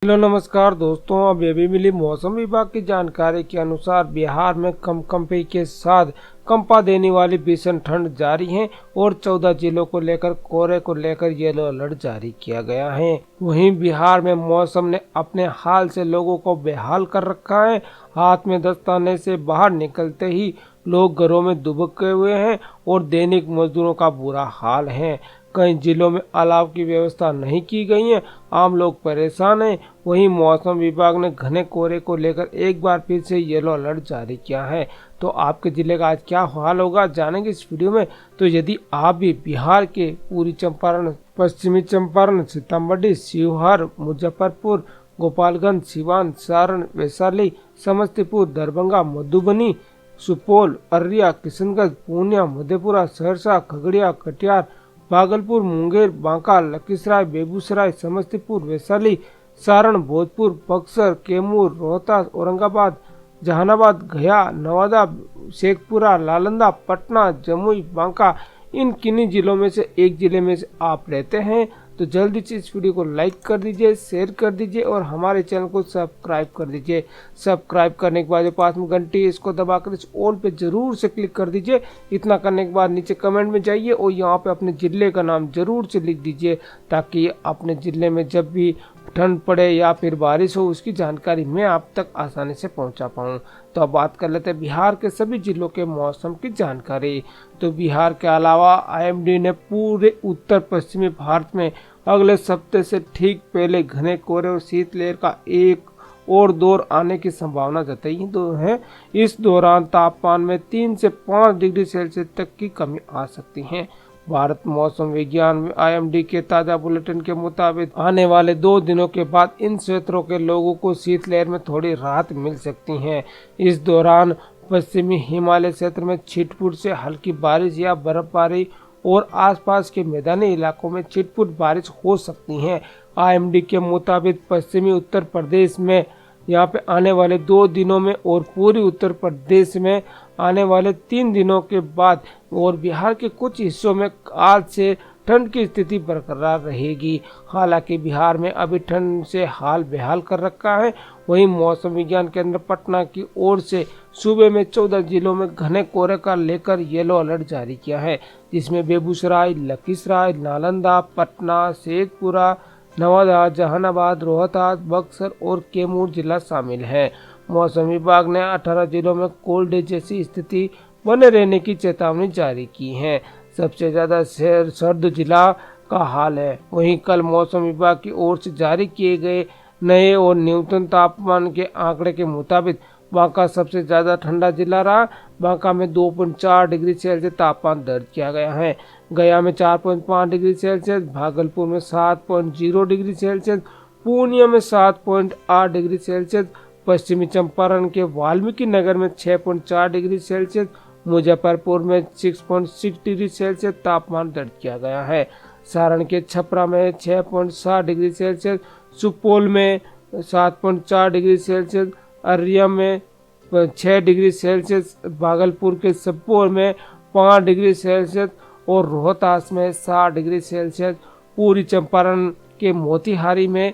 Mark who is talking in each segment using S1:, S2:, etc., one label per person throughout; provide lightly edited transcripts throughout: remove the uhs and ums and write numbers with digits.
S1: Hello नमस्कार दोस्तों। अब अभी मिली मौसम विभाग की जानकारी के अनुसार बिहार में कंपकंपी के साथ कंपा देने वाली भीषण ठंड जारी है और 14 जिलों को लेकर कोहरे को लेकर येलो अलर्ट जारी किया गया है। वहीं बिहार में मौसम ने अपने हाल से लोगों को बेहाल कर रखा है। हाथ में दस्ताने से बाहर निकलते ही लोग घरों में दुबके हुए हैं और दैनिक मजदूरों का बुरा हाल है। कई जिलों में अलाव की व्यवस्था नहीं की गई है, आम लोग परेशान हैं। वहीं मौसम विभाग ने घने कोहरे को लेकर एक बार फिर से येलो अलर्ट जारी किया है। तो आपके जिले का आज क्या हाल होगा जानेंगे इस वीडियो में। तो यदि आप भी बिहार के पूर्वी चंपारण, पश्चिमी चंपारण, सीतामढ़ी, शिवहर, मुजफ्फरपुर, गोपालगंज, सिवान, सारण, वैशाली, समस्तीपुर, दरभंगा, मधुबनी, सुपौल, अररिया, किशनगंज, पूर्णिया, मधेपुरा, सहरसा, खगड़िया, कटिहार, भागलपुर, मुंगेर, बांका, लखीसराय, बेगूसराय, समस्तीपुर, वैशाली, सारण, भोजपुर, बक्सर, कैमूर, रोहतास, औरंगाबाद, जहानाबाद, गया, नवादा, शेखपुरा, नालंदा, पटना, जमुई, बांका, इन किन्हीं जिलों में से एक जिले में से आप रहते हैं तो जल्दी से इस वीडियो को लाइक कर दीजिए, शेयर कर दीजिए और हमारे चैनल को सब्सक्राइब कर दीजिए। सब्सक्राइब करने के बाद जो पास में घंटी है इसको दबाकर इस ऑल पे जरूर से क्लिक कर दीजिए। इतना करने के बाद नीचे कमेंट में जाइए और यहाँ पे अपने जिले का नाम जरूर से लिख दीजिए ताकि अपने जिले में जब भी ठंड पड़े या फिर बारिश हो उसकी जानकारी मैं आप तक आसानी से पहुंचा पाऊं। तो अब बात कर लेते हैं बिहार के सभी जिलों के मौसम की जानकारी। तो बिहार के अलावा आईएमडी ने पूरे उत्तर पश्चिमी भारत में अगले सप्ताह से ठीक पहले घने कोहरे और शीतलहर का एक और दौर आने की संभावना जताई है। इस दौरान तापमान में 3 से 5 डिग्री सेल्सियस तक की कमी आ सकती है। भारत मौसम विज्ञान आईएमडी के ताजा बुलेटिन के मुताबिक आने वाले 2 दिनों के बाद इन क्षेत्रों के लोगों को शीतलहर में थोड़ी राहत मिल सकती है। इस दौरान पश्चिमी हिमालय क्षेत्र में छिटपुट से हल्की बारिश या बर्फबारी और आसपास के मैदानी इलाकों में छिटपुट बारिश हो सकती है। आईएमडी के मुताबिक पश्चिमी उत्तर प्रदेश में यहाँ पे आने वाले 2 दिनों में और पूरी उत्तर प्रदेश में आने वाले 3 दिनों के बाद और बिहार के कुछ हिस्सों में आज से ठंड की स्थिति बरकरार रहेगी। हालांकि बिहार में अभी ठंड से हाल बेहाल कर रखा है। वहीं मौसम विज्ञान केंद्र पटना की ओर से सूबे में 14 जिलों में घने कोहरे का लेकर येलो अलर्ट जारी किया है, जिसमें बेगूसराय, लखीसराय, नालंदा, पटना, शेखपुरा, नवादा, जहानाबाद, रोहतास, बक्सर और कैमूर जिला शामिल है। मौसम विभाग ने 18 जिलों में कोल्ड डे जैसी स्थिति बने रहने की चेतावनी जारी की है। सबसे ज्यादा सर्द जिला का हाल है। वहीं कल मौसम विभाग की ओर से जारी किए गए नए और न्यूनतम तापमान के आंकड़े के मुताबिक बांका सबसे ज्यादा ठंडा जिला रहा। बांका में 2.4 डिग्री सेल्सियस तापमान दर्ज किया गया है। गया में 4.5 डिग्री सेल्सियस, भागलपुर में 7.0 डिग्री सेल्सियस, पूर्णिया में 7.8 डिग्री सेल्सियस, पश्चिमी चंपारण के वाल्मीकि नगर में 6.4 डिग्री सेल्सियस, मुजफ्फरपुर में 6.6 डिग्री सेल्सियस तापमान दर्ज किया गया है। सारण के छपरा में 6.7 डिग्री सेल्सियस, सुपौल में 7.4 डिग्री सेल्सियस, अररिया में 6 डिग्री सेल्सियस, भागलपुर के सुपौल में 5 डिग्री सेल्सियस और रोहतास में 7 डिग्री सेल्सियस, पूर्वी चंपारण के मोतिहारी में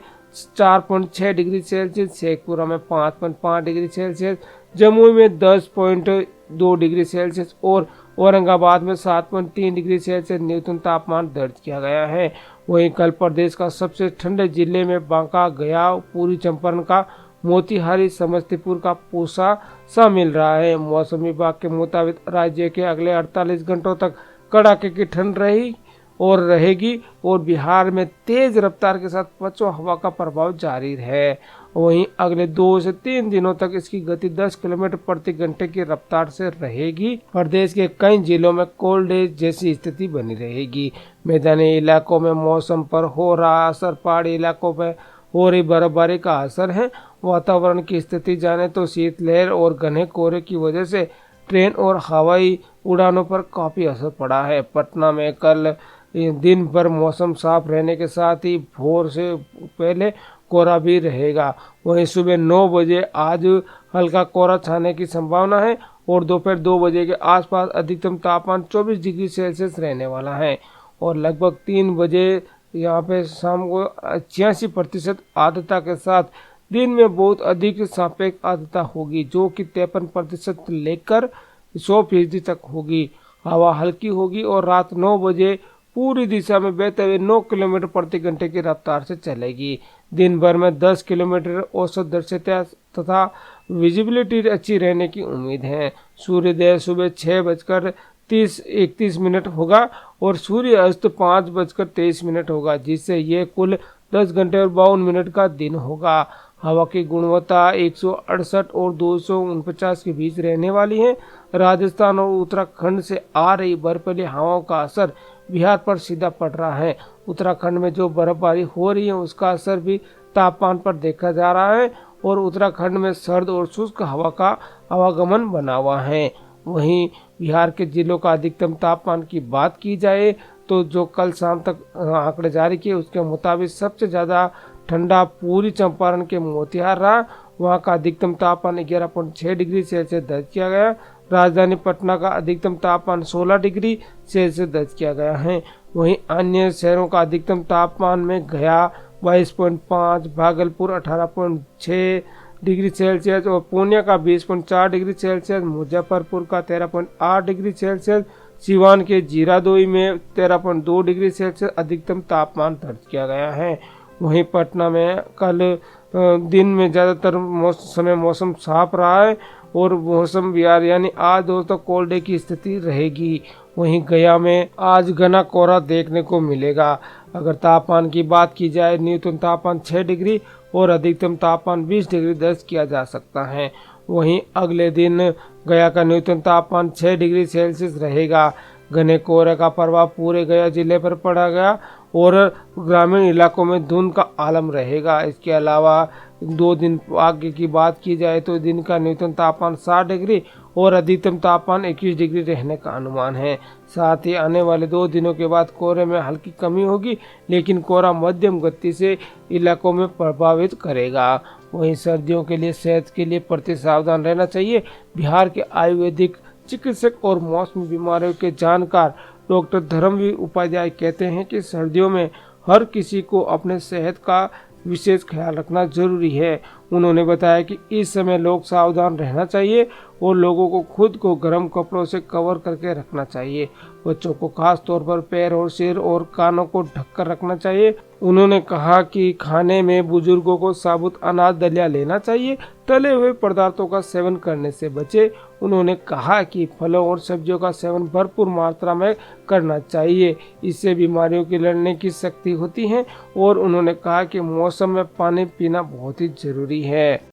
S1: 4.6 डिग्री सेल्सियस, शेखपुरा में 5.5 डिग्री सेल्सियस, जमुई में 10.2 डिग्री सेल्सियस और औरंगाबाद में 7.3 डिग्री सेल्सियस न्यूनतम तापमान दर्ज किया गया है। वहीं कल प्रदेश का सबसे ठंडे जिले में बांका, गया, पूर्वी चंपारण का मोतिहारी, समस्तीपुर का पूसा शामिल रहा है। मौसम विभाग के मुताबिक राज्य के अगले 48 घंटों तक कड़ाके की ठंड रही और रहेगी और बिहार में तेज रफ्तार के साथ पछुआ हवा का प्रभाव जारी है। वहीं अगले 2 से 3 दिनों तक इसकी गति 10 किलोमीटर प्रति घंटे की रफ्तार से रहेगी। प्रदेश के कई जिलों में कोल्ड डे जैसी स्थिति बनी रहेगी। मैदानी इलाकों में मौसम पर हो रहा असर, पहाड़ी इलाकों में हो रही बर्फबारी का असर है। वातावरण की स्थिति जाने तो शीतलहर और घने कोहरे की वजह से ट्रेन और हवाई उड़ानों पर काफी असर पड़ा है। पटना में कल दिन भर मौसम साफ रहने के साथ ही भोर से पहले कोहरा भी रहेगा। वहीं सुबह 9 बजे आज हल्का कोहरा छाने की संभावना है और दोपहर 2 बजे के आसपास अधिकतम तापमान 24 डिग्री सेल्सियस रहने वाला है और लगभग 3 बजे यहाँ पे शाम को 86% आर्द्रता के साथ दिन में बहुत अधिक सापेक्ष आर्द्रता होगी, जो कि 53% लेकर 100% तक होगी। हवा हल्की होगी और रात 9 बजे पूरी दिशा में बहते हुए 9 किलोमीटर प्रति घंटे की रफ्तार से चलेगी। दिन भर में 10 किलोमीटर औसत दृश्यता तथा विजिबिलिटी अच्छी रहने की उम्मीद है। सूर्योदय सुबह 6:31 होगा और सूर्य अस्त 5:23 होगा, जिससे ये कुल 10 घंटे और 52 मिनट का दिन होगा। हवा की गुणवत्ता 168 और 249 के बीच रहने वाली है। राजस्थान और उत्तराखंड से आ रही बर्फीली हवाओं का असर बिहार पर सीधा पड़ रहा है। उत्तराखंड में जो बर्फबारी हो रही है उसका असर भी तापमान पर देखा जा रहा है और उत्तराखंड में सर्द और शुष्क हवा का आवागमन बना हुआ है। वहीं बिहार के जिलों का अधिकतम तापमान की बात की जाए तो जो कल शाम तक आंकड़े जारी किए उसके मुताबिक सबसे ज़्यादा ठंडा पूर्वी चंपारण के मोतिहार रहा। वहाँ का अधिकतम तापमान 11.6 डिग्री सेल्सियस दर्ज किया गया। राजधानी पटना का अधिकतम तापमान 16 डिग्री सेल्सियस दर्ज किया गया है। वहीं अन्य शहरों का अधिकतम तापमान में गया 22.5, भागलपुर 18.6 डिग्री सेल्सियस और पूर्णिया का 20.4 डिग्री सेल्सियस, मुजफ्फरपुर का 13.8 डिग्री सेल्सियस, सिवान के जीरादोई में 13.2 डिग्री सेल्सियस अधिकतम तापमान दर्ज किया गया है। वहीं पटना में कल दिन में ज़्यादातर समय मौसम साफ रहा है और मौसम विहार यानी आज दोस्तों कोल्ड डे की स्थिति रहेगी। वहीं गया में आज घना कोहरा देखने को मिलेगा। अगर तापमान की बात की जाए, न्यूनतम तापमान 6 डिग्री और अधिकतम तापमान 20 डिग्री दर्ज किया जा सकता है। वहीं अगले दिन गया का न्यूनतम तापमान 6 डिग्री सेल्सियस रहेगा। घने कोहरे का प्रभाव पूरे गया जिले पर पड़ा गया और ग्रामीण इलाकों में धुंध का आलम रहेगा। इसके अलावा 2 दिन आगे की बात की जाए तो दिन का न्यूनतम तापमान 7 डिग्री और अधिकतम तापमान 21 डिग्री रहने का अनुमान है। साथ ही आने वाले 2 दिनों के बाद कोहरे में हल्की कमी होगी, लेकिन कोहरा मध्यम गति से इलाकों में प्रभावित करेगा। वहीं सर्दियों के लिए सेहत के लिए प्रति सावधान रहना चाहिए। बिहार के आयुर्वेदिक चिकित्सक और मौसमी बीमारियों के जानकार डॉक्टर धर्मवीर उपाध्याय कहते हैं कि सर्दियों में हर किसी को अपने सेहत का विशेष ख्याल रखना जरूरी है। उन्होंने बताया कि इस समय लोग सावधान रहना चाहिए और लोगों को खुद को गर्म कपड़ों से कवर करके रखना चाहिए। बच्चों को खास तौर पर पैर और सिर और कानों को ढककर रखना चाहिए। उन्होंने कहा कि खाने में बुजुर्गों को साबुत अनाज दलिया लेना चाहिए। तले हुए पदार्थों का सेवन करने से बचे। उन्होंने कहा कि फलों और सब्जियों का सेवन भरपूर मात्रा में करना चाहिए, इससे बीमारियों की लड़ने की शक्ति होती है। और उन्होंने कहा कि मौसम में पानी पीना बहुत ही जरूरी है।